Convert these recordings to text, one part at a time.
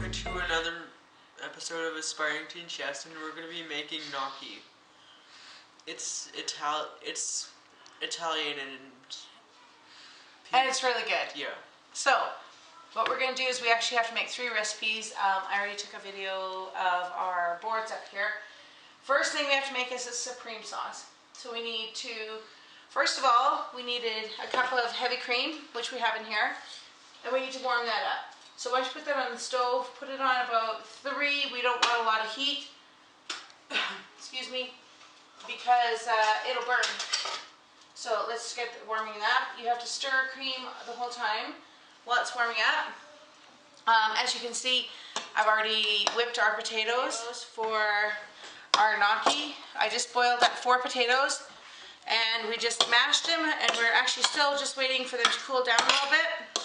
welcome to another episode of Aspiring Teen Chefs, and we're going to be making gnocchi. It's Italian and it's really good. Yeah. So, what we're going to do is we actually have to make 3 recipes. I already took a video of our boards up here. First thing we have to make is a supreme sauce. So we need to, first of all, we needed a cup of heavy cream, which we have in here, and we need to warm that up. So once you put that on the stove, put it on about 3. We don't want a lot of heat, excuse me, because it'll burn. So let's get warming up. You have to stir cream the whole time while it's warming up. As you can see, I've already whipped our potatoes for our gnocchi. I just boiled up 4 potatoes and we just mashed them, and we're actually still just waiting for them to cool down a little bit.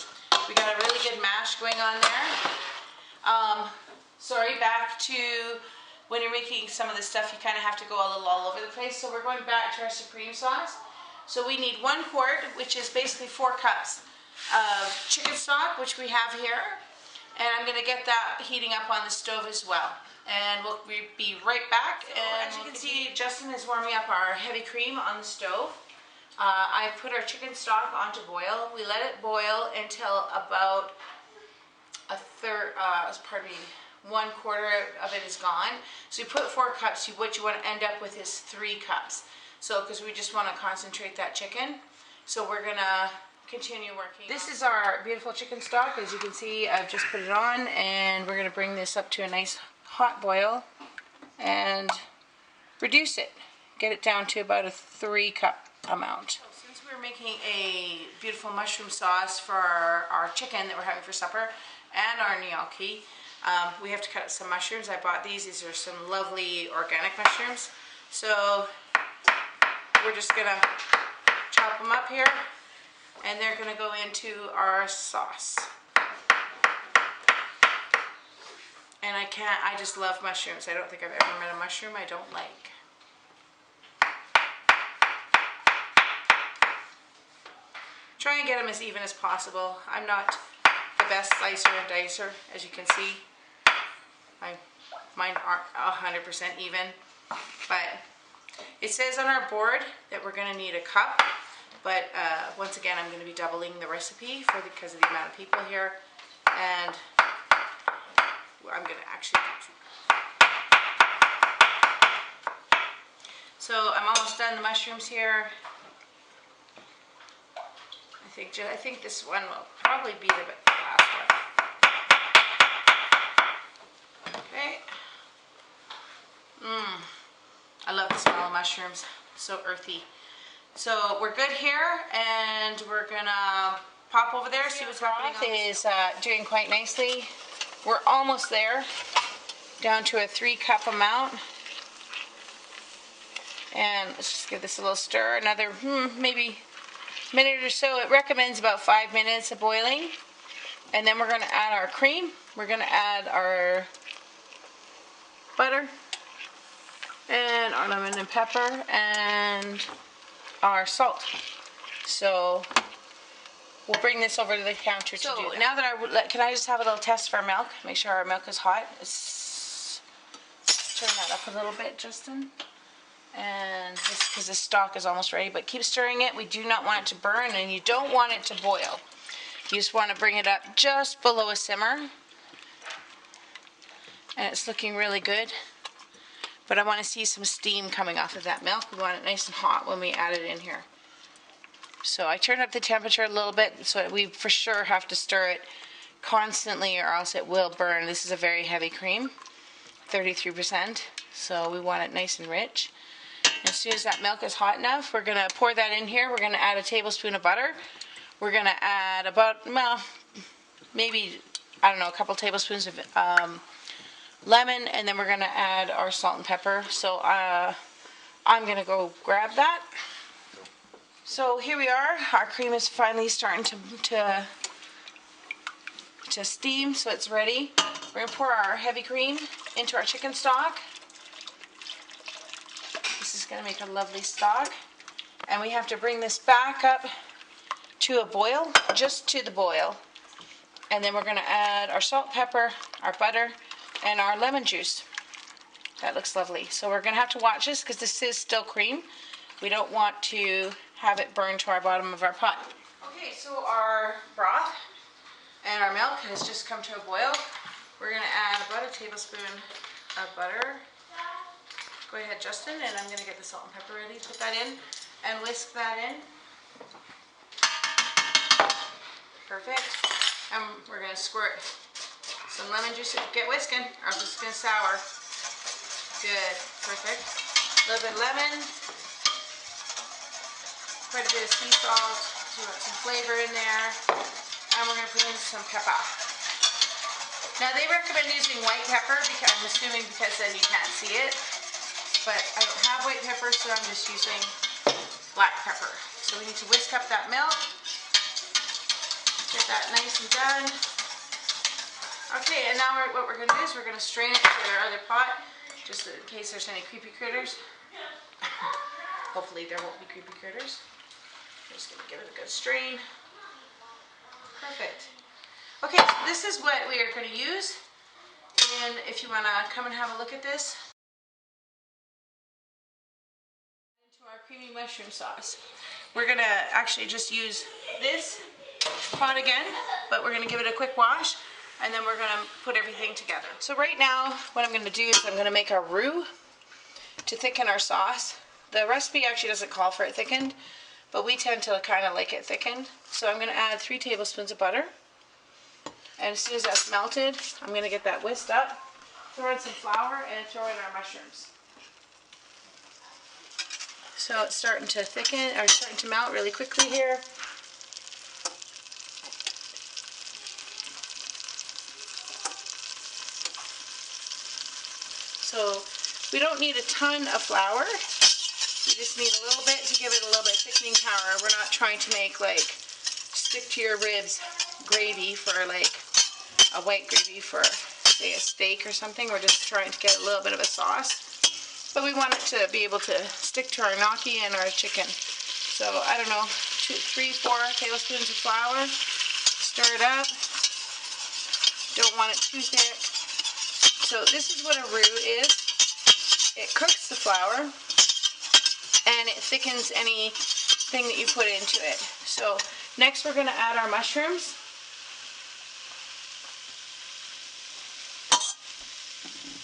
We got a really good mash going on there. Sorry, back to when you're making some of this stuff, you kind of have to go a little all over the place. So we're going back to our supreme sauce. So we need 1 quart, which is basically 4 cups of chicken stock, which we have here. And I'm going to get that heating up on the stove as well. And we'll be right back. And as you can see, Justin is warming up our heavy cream on the stove. I put our chicken stock onto boil. We let it boil until about a third, pardon me, 1/4 of it is gone. So you put 4 cups. What you want to end up with is 3 cups. So, because we just want to concentrate that chicken. So we're gonna continue working. This is our beautiful chicken stock. As you can see, I've just put it on, and we're gonna bring this up to a nice hot boil and reduce it. Get it down to about a 3 cup amount. Since we're making a beautiful mushroom sauce for our chicken that we're having for supper and our gnocchi, we have to cut some mushrooms. I bought these. These are some lovely organic mushrooms. So we're just gonna chop them up here, and they're gonna go into our sauce. And I just love mushrooms. I don't think I've ever met a mushroom I don't like. Try and get them as even as possible. I'm not the best slicer and dicer, as you can see. Mine aren't 100% even, but it says on our board that we're going to need a cup, but once again, I'm going to be doubling the recipe because of the amount of people here, and I'm going to actually do 2. So I'm almost done the mushrooms here. I think this one will probably be the last one. Okay. I love the smell of mushrooms. So earthy. So we're good here, and we're gonna pop over there, see what's happening. Is doing quite nicely. We're almost there, down to a 3 cup amount. And let's just give this a little stir. Another maybe minute or so. It recommends about 5 minutes of boiling. And then we're going to add our cream. We're going to add our butter and our lemon and pepper and our salt. So we'll bring this over to the counter to do that. Now that can I just have a little test for our milk? Make sure our milk is hot. Let's turn that up a little bit, Justin. And this, because the stock is almost ready, but keep stirring it. We do not want it to burn, and you don't want it to boil. You just want to bring it up just below a simmer. And it's looking really good. But I want to see some steam coming off of that milk. We want it nice and hot when we add it in here. So I turned up the temperature a little bit, so we for sure have to stir it constantly or else it will burn. This is a very heavy cream, 33%, so we want it nice and rich. As soon as that milk is hot enough, we're going to pour that in here. We're going to add a tablespoon of butter. We're going to add about, well, maybe, I don't know, a couple tablespoons of lemon, and then we're going to add our salt and pepper. So I'm going to go grab that. So here we are. Our cream is finally starting to steam, so it's ready. We're going to pour our heavy cream into our chicken stock. This is going to make a lovely stock. And we have to bring this back up to a boil, just to the boil. And then we're going to add our salt, pepper, our butter, and our lemon juice. That looks lovely. So we're going to have to watch this because this is still cream. We don't want to have it burn to our bottom of our pot. Okay, so our broth and our milk has just come to a boil. We're going to add about a tablespoon of butter. Go ahead, Justin, and I'm going to get the salt and pepper ready. Put that in and whisk that in. Perfect. And we're going to squirt some lemon juice. Get whisking, or else it's going to sour. Good. Perfect. A little bit of lemon. Quite a bit of sea salt. So we want some flavor in there. And we're going to put in some pepper. Now they recommend using white pepper, because I'm assuming because then you can't see it. But I don't have white pepper, so I'm just using black pepper. So we need to whisk up that milk. Get that nice and done. Okay, and now what we're going to do is we're going to strain it to our other pot, just in case there's any creepy critters. Hopefully there won't be creepy critters. I'm just going to give it a good strain. Perfect. Okay, so this is what we are going to use. And if you want to come and have a look at this. Into our creamy mushroom sauce. We're going to actually just use this pot again, but we're going to give it a quick wash, and then we're going to put everything together. So right now what I'm going to do is I'm going to make our roux to thicken our sauce. The recipe actually doesn't call for it thickened, but we tend to kind of like it thickened. So I'm going to add 3 tablespoons of butter, and as soon as that's melted, I'm going to get that whisked up, throw in some flour, and throw in our mushrooms. So it's starting to thicken, or starting to melt really quickly here. So we don't need a ton of flour. We just need a little bit to give it a little bit of thickening power. We're not trying to make like stick to your ribs gravy for like a white gravy for say a steak or something. We're just trying to get a little bit of a sauce. But we want it to be able to stick to our gnocchi and our chicken. So I don't know, 2, 3, 4 tablespoons of flour. Stir it up. Don't want it too thick. So this is what a roux is. It cooks the flour and it thickens anything that you put into it. So next we're going to add our mushrooms.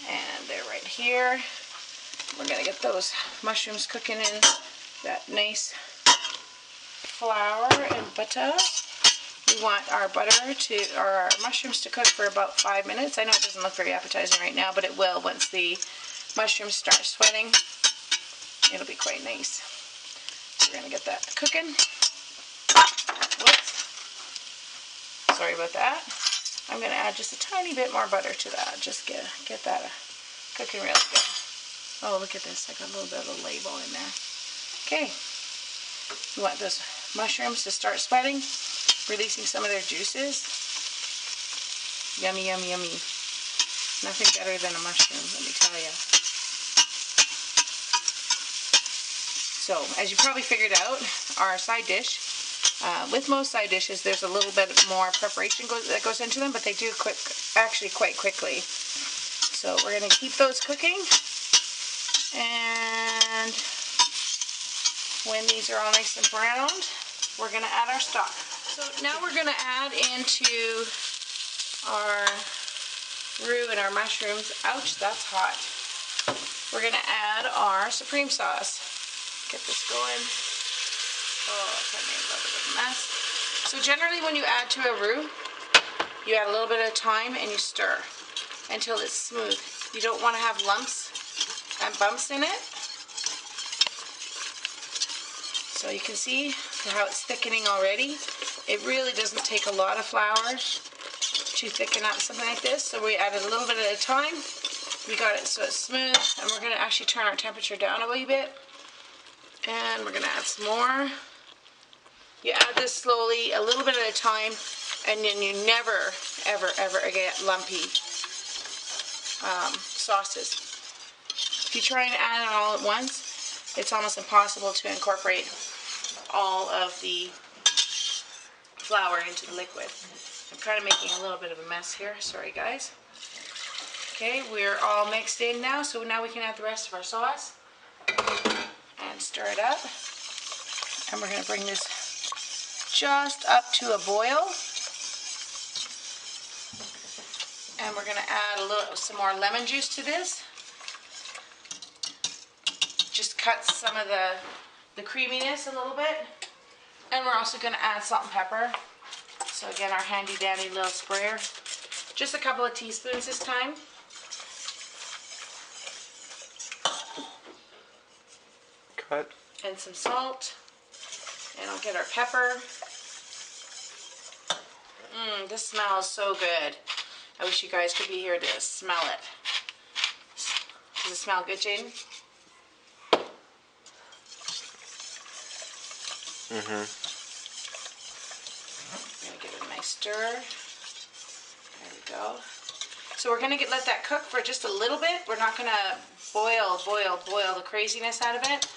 And they're right here. We're going to get those mushrooms cooking in that nice flour and butter. We want our our mushrooms to cook for about 5 minutes. I know it doesn't look very appetizing right now, but it will once the mushrooms start sweating. It'll be quite nice. So we're going to get that cooking. Whoops. Sorry about that. I'm going to add just a tiny bit more butter to that. Just get that cooking really good. Oh, look at this. I got a little bit of a label in there. Okay. We want those mushrooms to start sweating, releasing some of their juices. Yummy, yummy, yummy. Nothing better than a mushroom, let me tell you. So, as you probably figured out, our side dish, with most side dishes, there's a little bit more preparation that goes into them, but they do actually quite quickly. So we're going to keep those cooking, and when these are all nice and browned, we're going to add our stock. So now we're going to add into our roux and our mushrooms. Ouch, that's hot. We're going to add our supreme sauce. Get this going. Oh, that made a little bit of a mess. So generally when you add to a roux, you add a little bit of thyme and you stir until it's smooth. You don't want to have lumps and bumps in it. So you can see how it's thickening already. It really doesn't take a lot of flour to thicken up something like this. So we added a little bit at a time. We got it so it's smooth, and we're going to actually turn our temperature down a wee bit. And we're going to add some more. You add this slowly, a little bit at a time, and then you never, ever, ever get lumpy sauces. If you try and add it all at once, it's almost impossible to incorporate all of the flour into the liquid. I'm kind of making a little bit of a mess here. Sorry, guys. Okay, we're all mixed in now, so now we can add the rest of our sauce and stir it up. And we're going to bring this just up to a boil. And we're going to add some more lemon juice to this. Just cuts some of the creaminess a little bit. And we're also going to add salt and pepper. So again, our handy dandy little sprayer. Just a couple of teaspoons this time. Cut. And some salt. And I'll get our pepper. This smells so good. I wish you guys could be here to smell it. Does it smell good, Jaden? Mm-hmm. I'm going to give it a nice stir. There we go. So we're going to let that cook for just a little bit. We're not going to boil the craziness out of it.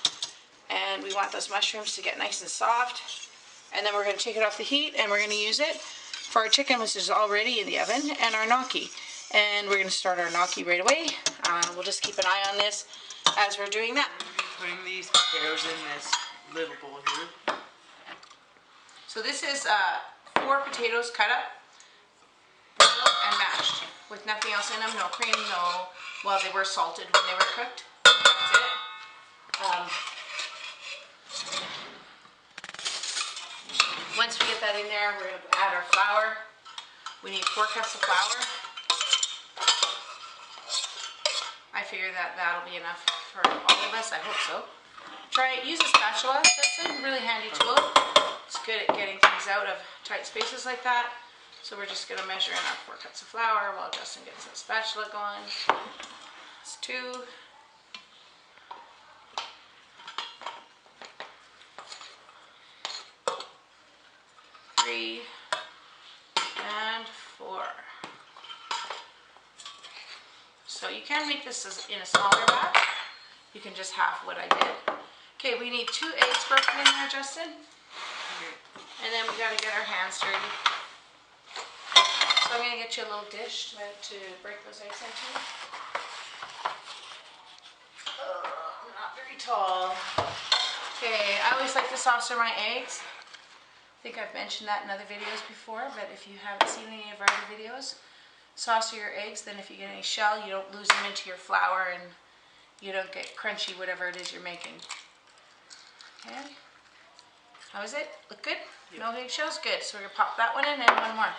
And we want those mushrooms to get nice and soft. And then we're going to take it off the heat and we're going to use it for our chicken, which is already in the oven, and our gnocchi. And we're going to start our gnocchi right away. We'll just keep an eye on this as we're doing that. Putting these potatoes in this little bowl here. So this is 4 potatoes cut up, boiled and mashed, with nothing else in them, no cream, well, they were salted when they were cooked. That's it. Once we get that in there, we're going to add our flour. We need 4 cups of flour. I figure that that'll be enough for all of us. I hope so. Try it. Use a spatula. That's a really handy tool. It's good at getting things out of tight spaces like that. So we're just going to measure in our 4 cups of flour while Justin gets the spatula going. That's 2. 3 and 4. So you can make this in a smaller batch. You can just half what I did. Okay, we need 2 eggs broken in there, Justin. And then we got to get our hands dirty. So I'm going to get you a little dish to break those eggs into. Oh, I'm not very tall. Okay, I always like to saucer my eggs. I think I've mentioned that in other videos before, but if you haven't seen any of our other videos, saucer your eggs, then if you get any shell, you don't lose them into your flour and you don't get crunchy whatever it is you're making. Okay. How is it? Look good? Yep. No big shells? Good. So we're going to pop that one in and one more.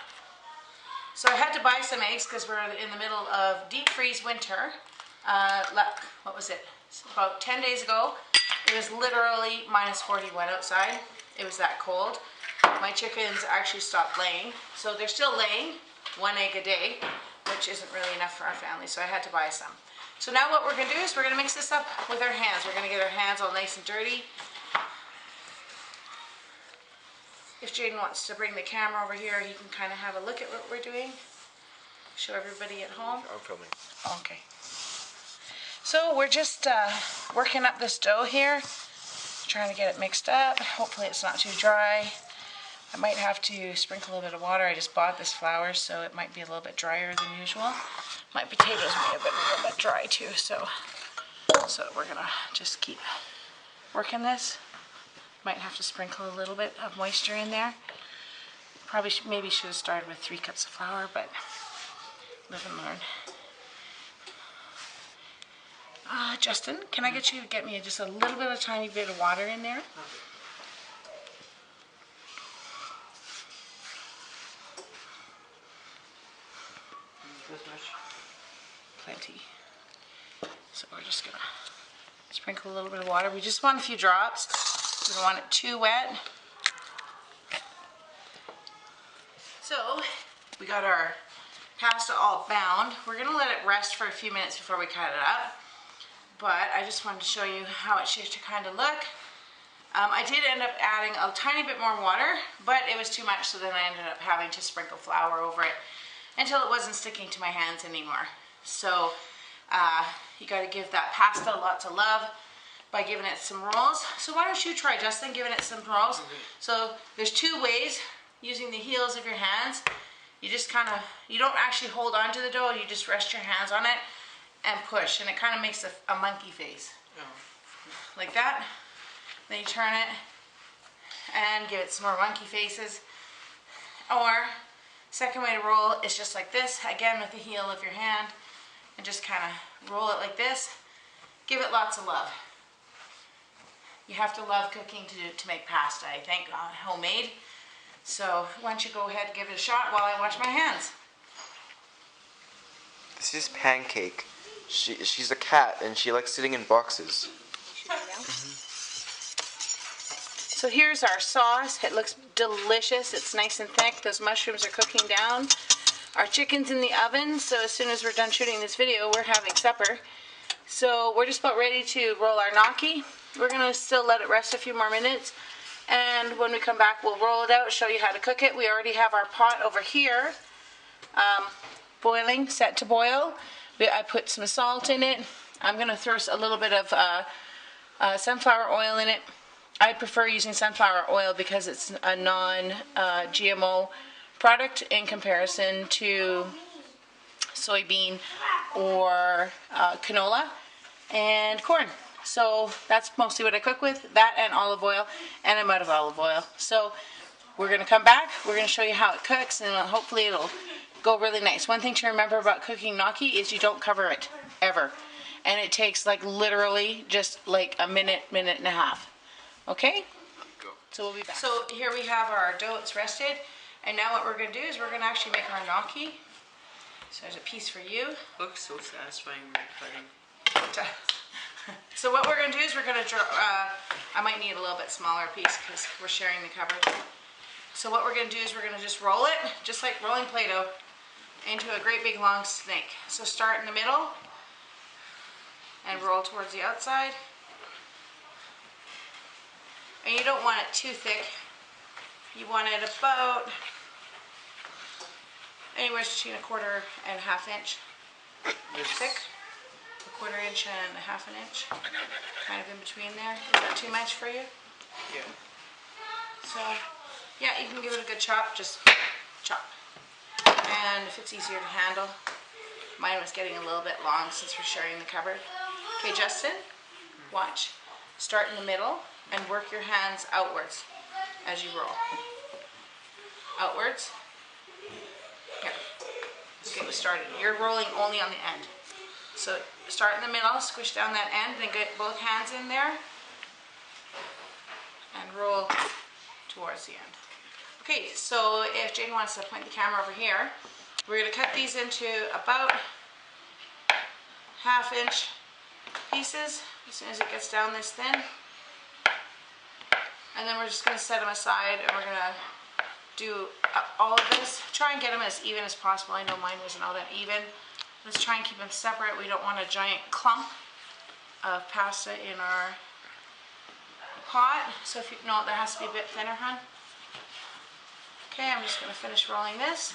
So I had to buy some eggs because we're in the middle of deep freeze winter. What was it? About 10 days ago, it was literally minus 41 outside. It was that cold. My chickens actually stopped laying. So they're still laying 1 egg a day, which isn't really enough for our family. So I had to buy some. So now what we're going to do is we're going to mix this up with our hands. We're going to get our hands all nice and dirty. If Jaden wants to bring the camera over here, he can kind of have a look at what we're doing. Show everybody at home. I'm filming. Okay. So we're just working up this dough here. Trying to get it mixed up. Hopefully it's not too dry. I might have to sprinkle a little bit of water. I just bought this flour, so it might be a little bit drier than usual. My potatoes may have been a little bit dry too, so we're gonna just keep working this. Might have to sprinkle a little bit of moisture in there. Probably maybe should have started with 3 cups of flour, but live and learn. Justin, can I get you to get me just a little bit of tiny bit of water in there? Okay. This much? Plenty. So we're just gonna sprinkle a little bit of water. We just want a few drops. We don't want it too wet. So we got our pasta all bound. We're gonna let it rest for a few minutes before we cut it up. But I just wanted to show you how it should kind of look. I did end up adding a tiny bit more water, but it was too much, so then I ended up having to sprinkle flour over it until it wasn't sticking to my hands anymore. So you got to give that pasta lots of love by giving it some rolls. So why don't you try, Justin, giving it some rolls? Okay. So there's 2 ways, using the heels of your hands. you just kind of, you don't actually hold on to the dough, you just rest your hands on it and push, and it kind of makes a monkey face. Oh. Like that. Then you turn it and give it some more monkey faces. Or, second way to roll is just like this, again with the heel of your hand, and just kind of roll it like this. Give it lots of love. You have to love cooking to make pasta, I think, homemade. So why don't you go ahead and give it a shot while I wash my hands. This is Pancake. She's a cat and she likes sitting in boxes. So here's our sauce. It looks delicious. It's nice and thick. Those mushrooms are cooking down. Our chicken's in the oven, so as soon as we're done shooting this video, we're having supper. So we're just about ready to roll our gnocchi. We're going to still let it rest a few more minutes. And when we come back, we'll roll it out, show you how to cook it. We already have our pot over here, boiling, set to boil. I put some salt in it. I'm going to throw a little bit of sunflower oil in it. I prefer using sunflower oil because it's a non-GMO product in comparison to soybean or canola and corn. So that's mostly what I cook with, that and olive oil, and I'm out of olive oil. So we're going to come back, we're going to show you how it cooks, and hopefully it'll go really nice. One thing to remember about cooking gnocchi is you don't cover it, ever. And it takes like literally just like a minute, minute and a half. Okay? So we'll be back. So here we have our dough, it's rested. And now what we're going to do is we're going to actually make our gnocchi. So there's a piece for you. Looks so satisfying when you're cutting. So what we're going to do is we're going to draw, I might need a little bit smaller piece because we're sharing the cupboard. So what we're going to do is we're going to just roll it, just like rolling Play-Doh, into a great big long snake. So start in the middle and roll towards the outside. And you don't want it too thick. You want it about anywhere between 1/4 and 1/2 inch thick. 1/4 inch and 1/2 inch. Kind of in between there. Is that too much for you? Yeah. So, yeah, you can give it a good chop. Just chop. And if it's easier to handle. Mine was getting a little bit long since we're sharing the cupboard. Okay, Justin, watch. Start in the middle and work your hands outwards as you roll. Outwards. Here. Okay, we started. You're rolling only on the end. So start in the middle, squish down that end, and get both hands in there. And roll towards the end. Okay, so if Jane wants to point the camera over here, we're going to cut these into about 1/2 inch pieces as soon as it gets down this thin. And then we're just going to set them aside and we're going to do all of this. Try and get them as even as possible. I know mine wasn't all that even. Let's try and keep them separate. We don't want a giant clump of pasta in our pot. So if you know, that has to be a bit thinner, hon. Okay, I'm just going to finish rolling this.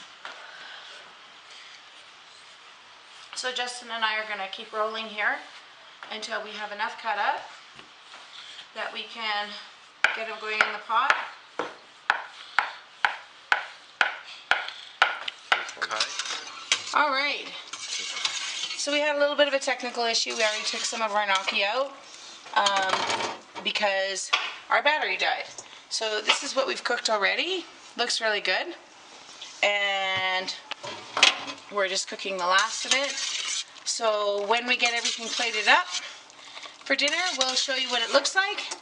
So Justin and I are going to keep rolling here until we have enough cut up that we can get them going in the pot. All right. So we had a little bit of a technical issue. We already took some of our gnocchi out because our battery died. So this is what we've cooked already. Looks really good. And we're just cooking the last of it. So when we get everything plated up for dinner, we'll show you what it looks like.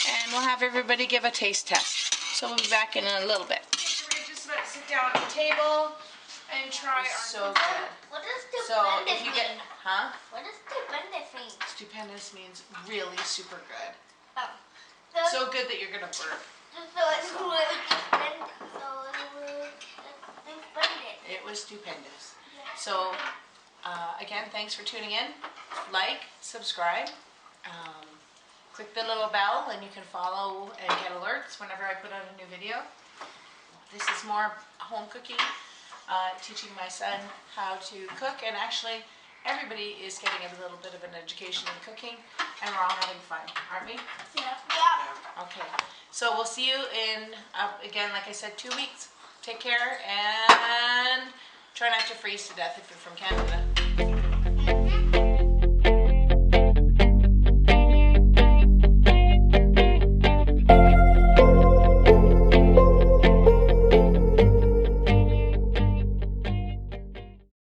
And we'll have everybody give a taste test. So we'll be back in a little bit. We're just about to sit down at the table and try our... So good. What does So stupendous if you get... mean? Huh? What does stupendous mean? Stupendous means really super good. Oh. So good that you're going to burp. It was stupendous. So, again, thanks for tuning in. Like, subscribe, click the little bell and you can follow and get alerts whenever I put out a new video. This is more home cooking, teaching my son how to cook, and actually everybody is getting a little bit of an education in cooking, and we're all having fun, aren't we? Yeah. Okay, so we'll see you in, again, like I said, 2 weeks. Take care and try not to freeze to death if you're from Canada.